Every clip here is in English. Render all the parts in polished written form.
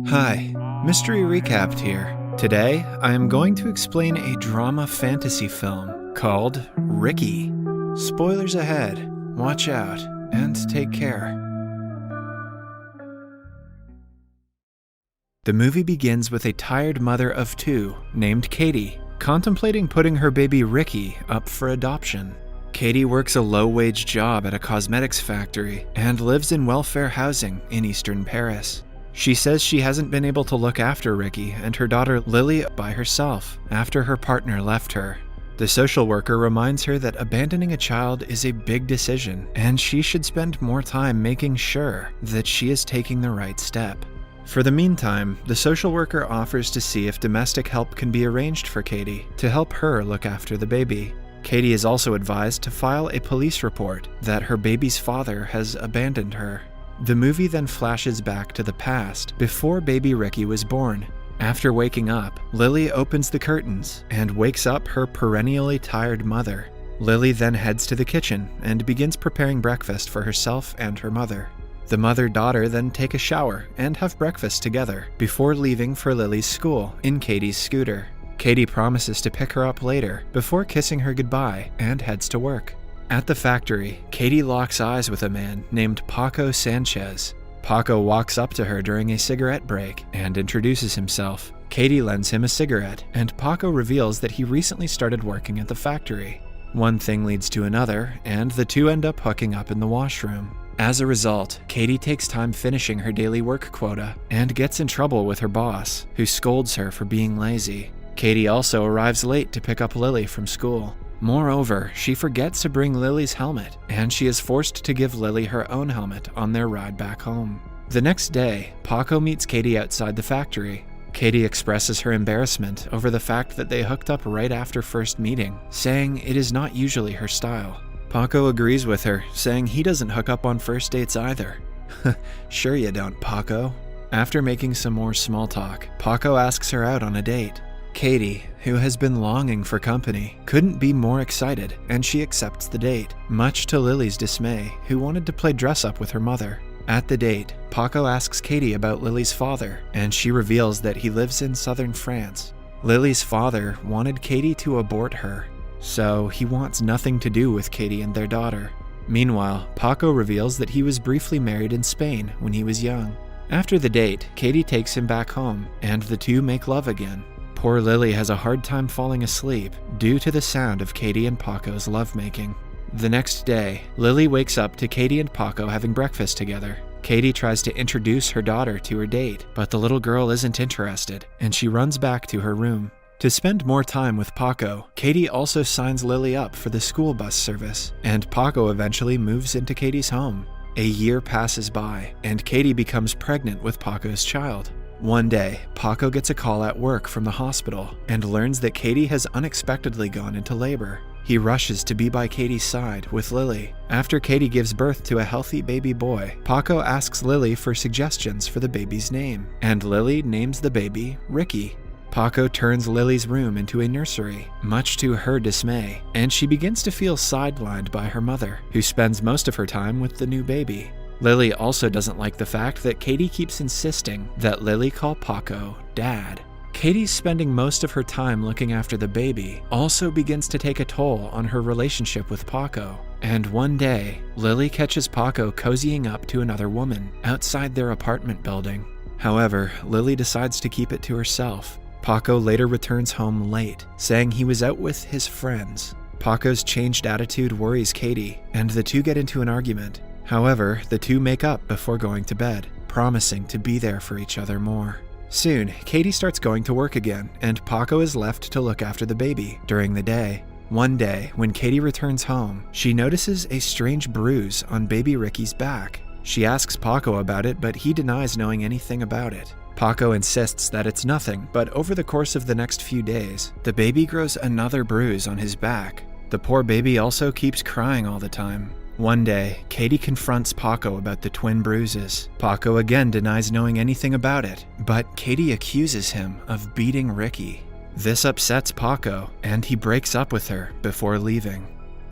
Hi, Mystery Recapped here. Today, I am going to explain a drama fantasy film called Ricky. Spoilers ahead, watch out, and take care. The movie begins with a tired mother of two named Katie, contemplating putting her baby Ricky up for adoption. Katie works a low-wage job at a cosmetics factory and lives in welfare housing in eastern Paris. She says she hasn't been able to look after Ricky and her daughter Lily by herself after her partner left her. The social worker reminds her that abandoning a child is a big decision and she should spend more time making sure that she is taking the right step. For the meantime, the social worker offers to see if domestic help can be arranged for Katie to help her look after the baby. Katie is also advised to file a police report that her baby's father has abandoned her. The movie then flashes back to the past, before baby Ricky was born. After waking up, Lily opens the curtains and wakes up her perennially tired mother. Lily then heads to the kitchen and begins preparing breakfast for herself and her mother. The mother-daughter then take a shower and have breakfast together before leaving for Lily's school in Katie's scooter. Katie promises to pick her up later before kissing her goodbye and heads to work. At the factory, Katie locks eyes with a man named Paco Sanchez. Paco walks up to her during a cigarette break and introduces himself. Katie lends him a cigarette, and Paco reveals that he recently started working at the factory. One thing leads to another, and the two end up hooking up in the washroom. As a result, Katie takes time finishing her daily work quota and gets in trouble with her boss, who scolds her for being lazy. Katie also arrives late to pick up Lily from school. Moreover, she forgets to bring Lily's helmet, and she is forced to give Lily her own helmet on their ride back home. The next day, Paco meets Katie outside the factory. Katie expresses her embarrassment over the fact that they hooked up right after first meeting, saying it is not usually her style. Paco agrees with her, saying he doesn't hook up on first dates either. Sure you don't, Paco. After making some more small talk, Paco asks her out on a date. Katie, who has been longing for company, couldn't be more excited, and she accepts the date, much to Lily's dismay, who wanted to play dress-up with her mother. At the date, Paco asks Katie about Lily's father, and she reveals that he lives in southern France. Lily's father wanted Katie to abort her, so he wants nothing to do with Katie and their daughter. Meanwhile, Paco reveals that he was briefly married in Spain when he was young. After the date, Katie takes him back home, and the two make love again. Poor Lily has a hard time falling asleep due to the sound of Katie and Paco's lovemaking. The next day, Lily wakes up to Katie and Paco having breakfast together. Katie tries to introduce her daughter to her date, but the little girl isn't interested, and she runs back to her room. To spend more time with Paco, Katie also signs Lily up for the school bus service, and Paco eventually moves into Katie's home. A year passes by, and Katie becomes pregnant with Paco's child. One day, Paco gets a call at work from the hospital and learns that Katie has unexpectedly gone into labor. He rushes to be by Katie's side with Lily. After Katie gives birth to a healthy baby boy, Paco asks Lily for suggestions for the baby's name, and Lily names the baby Ricky. Paco turns Lily's room into a nursery, much to her dismay, and she begins to feel sidelined by her mother, who spends most of her time with the new baby. Lily also doesn't like the fact that Katie keeps insisting that Lily call Paco Dad. Katie's spending most of her time looking after the baby also begins to take a toll on her relationship with Paco. And one day, Lily catches Paco cozying up to another woman outside their apartment building. However, Lily decides to keep it to herself. Paco later returns home late, saying he was out with his friends. Paco's changed attitude worries Katie, and the two get into an argument. However, the two make up before going to bed, promising to be there for each other more. Soon, Katie starts going to work again, and Paco is left to look after the baby during the day. One day, when Katie returns home, she notices a strange bruise on baby Ricky's back. She asks Paco about it, but he denies knowing anything about it. Paco insists that it's nothing, but over the course of the next few days, the baby grows another bruise on his back. The poor baby also keeps crying all the time. One day, Katie confronts Paco about the twin bruises. Paco again denies knowing anything about it, but Katie accuses him of beating Ricky. This upsets Paco, and he breaks up with her before leaving.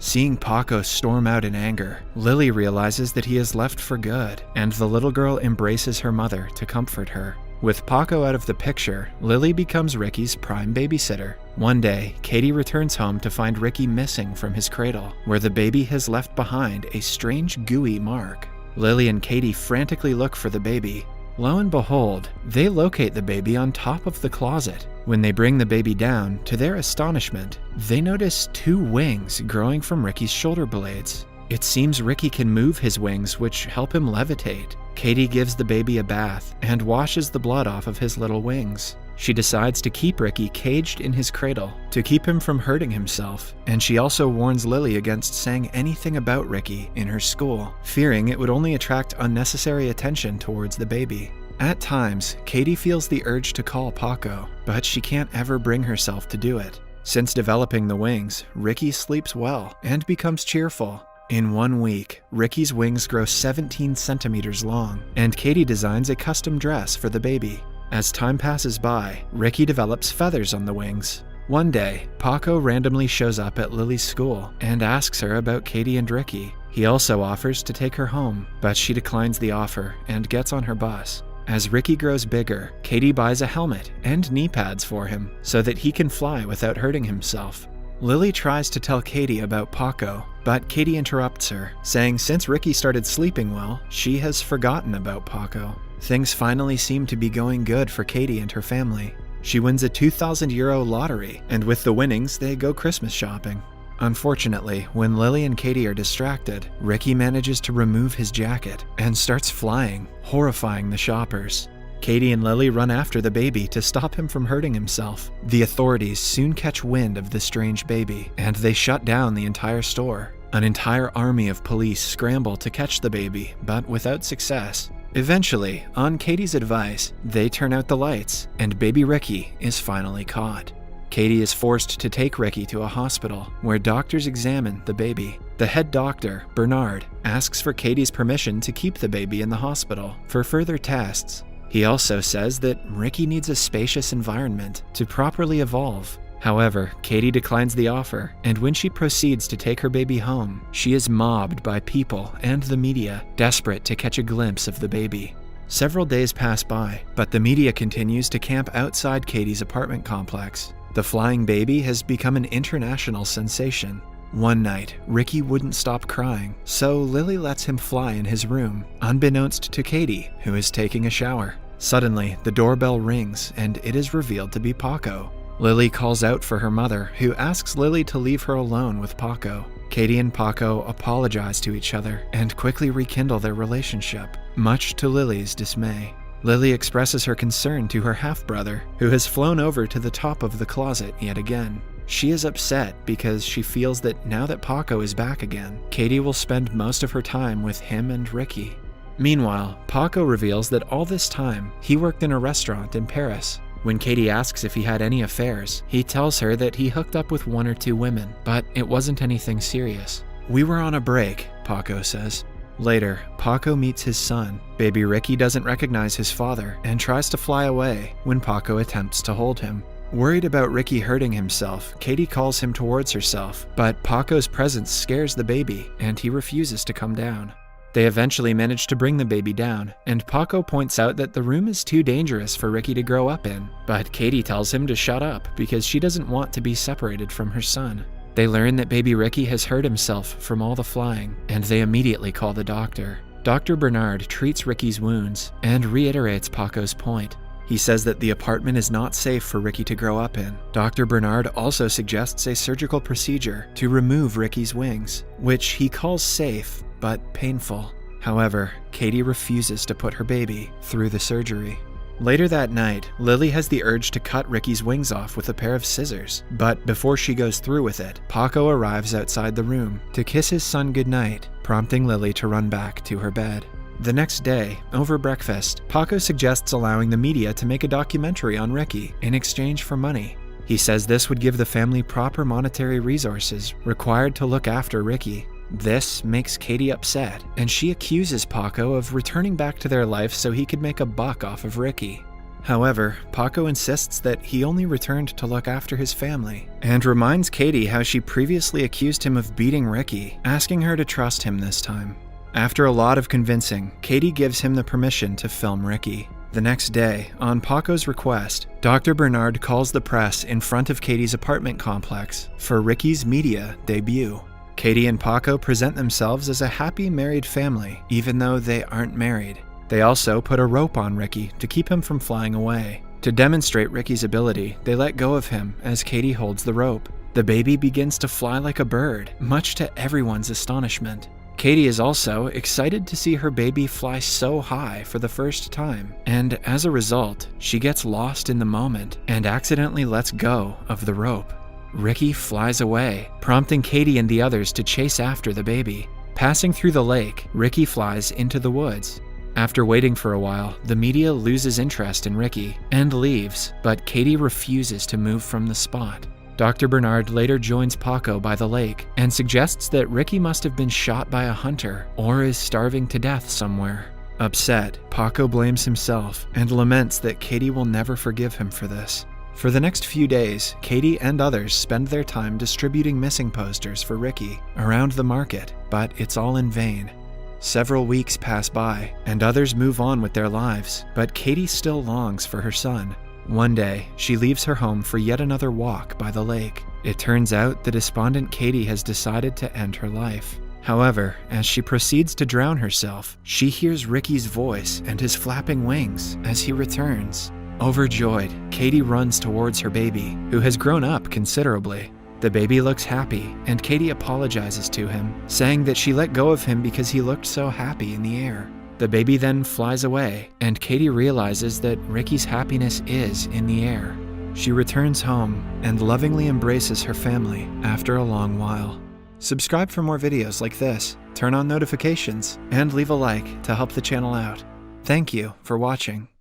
Seeing Paco storm out in anger, Lily realizes that he has left for good, and the little girl embraces her mother to comfort her. With Paco out of the picture, Lily becomes Ricky's prime babysitter. One day, Katie returns home to find Ricky missing from his cradle, where the baby has left behind a strange gooey mark. Lily and Katie frantically look for the baby. Lo and behold, they locate the baby on top of the closet. When they bring the baby down, to their astonishment, they notice 2 wings growing from Ricky's shoulder blades. It seems Ricky can move his wings, which help him levitate. Katie gives the baby a bath and washes the blood off of his little wings. She decides to keep Ricky caged in his cradle to keep him from hurting himself, and she also warns Lily against saying anything about Ricky in her school, fearing it would only attract unnecessary attention towards the baby. At times, Katie feels the urge to call Paco, but she can't ever bring herself to do it. Since developing the wings, Ricky sleeps well and becomes cheerful. In 1 week, Ricky's wings grow 17 centimeters long, and Katie designs a custom dress for the baby. As time passes by, Ricky develops feathers on the wings. One day, Paco randomly shows up at Lily's school and asks her about Katie and Ricky. He also offers to take her home, but she declines the offer and gets on her bus. As Ricky grows bigger, Katie buys a helmet and knee pads for him so that he can fly without hurting himself. Lily tries to tell Katie about Paco, but Katie interrupts her, saying since Ricky started sleeping well, she has forgotten about Paco. Things finally seem to be going good for Katie and her family. She wins a €2,000 lottery, and with the winnings, they go Christmas shopping. Unfortunately, when Lily and Katie are distracted, Ricky manages to remove his jacket and starts flying, horrifying the shoppers. Katie and Lily run after the baby to stop him from hurting himself. The authorities soon catch wind of the strange baby, and they shut down the entire store. An entire army of police scramble to catch the baby, but without success. Eventually, on Katie's advice, they turn out the lights, and baby Ricky is finally caught. Katie is forced to take Ricky to a hospital, where doctors examine the baby. The head doctor, Bernard, asks for Katie's permission to keep the baby in the hospital for further tests. He also says that Ricky needs a spacious environment to properly evolve. However, Katie declines the offer, and when she proceeds to take her baby home, she is mobbed by people and the media, desperate to catch a glimpse of the baby. Several days pass by, but the media continues to camp outside Katie's apartment complex. The flying baby has become an international sensation. One night, Ricky wouldn't stop crying, so Lily lets him fly in his room, unbeknownst to Katie, who is taking a shower. Suddenly, the doorbell rings, and it is revealed to be Paco. Lily calls out for her mother, who asks Lily to leave her alone with Paco. Katie and Paco apologize to each other and quickly rekindle their relationship, much to Lily's dismay. Lily expresses her concern to her half-brother, who has flown over to the top of the closet yet again. She is upset because she feels that now that Paco is back again, Katie will spend most of her time with him and Ricky. Meanwhile, Paco reveals that all this time, he worked in a restaurant in Paris. When Katie asks if he had any affairs, he tells her that he hooked up with 1 or 2 women, but it wasn't anything serious. "We were on a break," Paco says. Later, Paco meets his son. Baby Ricky doesn't recognize his father and tries to fly away when Paco attempts to hold him. Worried about Ricky hurting himself, Katie calls him towards herself, but Paco's presence scares the baby and he refuses to come down. They eventually manage to bring the baby down, and Paco points out that the room is too dangerous for Ricky to grow up in, but Katie tells him to shut up because she doesn't want to be separated from her son. They learn that baby Ricky has hurt himself from all the flying, and they immediately call the doctor. Dr. Bernard treats Ricky's wounds and reiterates Paco's point. He says that the apartment is not safe for Ricky to grow up in. Dr. Bernard also suggests a surgical procedure to remove Ricky's wings, which he calls safe but painful. However, Katie refuses to put her baby through the surgery. Later that night, Lily has the urge to cut Ricky's wings off with a pair of scissors, but before she goes through with it, Paco arrives outside the room to kiss his son goodnight, prompting Lily to run back to her bed. The next day, over breakfast, Paco suggests allowing the media to make a documentary on Ricky in exchange for money. He says this would give the family proper monetary resources required to look after Ricky. This makes Katie upset, and she accuses Paco of returning back to their life so he could make a buck off of Ricky. However, Paco insists that he only returned to look after his family, and reminds Katie how she previously accused him of beating Ricky, asking her to trust him this time. After a lot of convincing, Katie gives him the permission to film Ricky. The next day, on Paco's request, Dr. Bernard calls the press in front of Katie's apartment complex for Ricky's media debut. Katie and Paco present themselves as a happy married family, even though they aren't married. They also put a rope on Ricky to keep him from flying away. To demonstrate Ricky's ability, they let go of him as Katie holds the rope. The baby begins to fly like a bird, much to everyone's astonishment. Katie is also excited to see her baby fly so high for the first time, and as a result, she gets lost in the moment and accidentally lets go of the rope. Ricky flies away, prompting Katie and the others to chase after the baby. Passing through the lake, Ricky flies into the woods. After waiting for a while, the media loses interest in Ricky and leaves, but Katie refuses to move from the spot. Dr. Bernard later joins Paco by the lake and suggests that Ricky must have been shot by a hunter or is starving to death somewhere. Upset, Paco blames himself and laments that Katie will never forgive him for this. For the next few days, Katie and others spend their time distributing missing posters for Ricky around the market, but it's all in vain. Several weeks pass by, and others move on with their lives, but Katie still longs for her son. One day, she leaves her home for yet another walk by the lake. It turns out the despondent Katie has decided to end her life. However, as she proceeds to drown herself, she hears Ricky's voice and his flapping wings as he returns. Overjoyed, Katie runs towards her baby, who has grown up considerably. The baby looks happy, and Katie apologizes to him, saying that she let go of him because he looked so happy in the air. The baby then flies away, and Katie realizes that Ricky's happiness is in the air. She returns home and lovingly embraces her family after a long while. Subscribe for more videos like this, turn on notifications, and leave a like to help the channel out. Thank you for watching.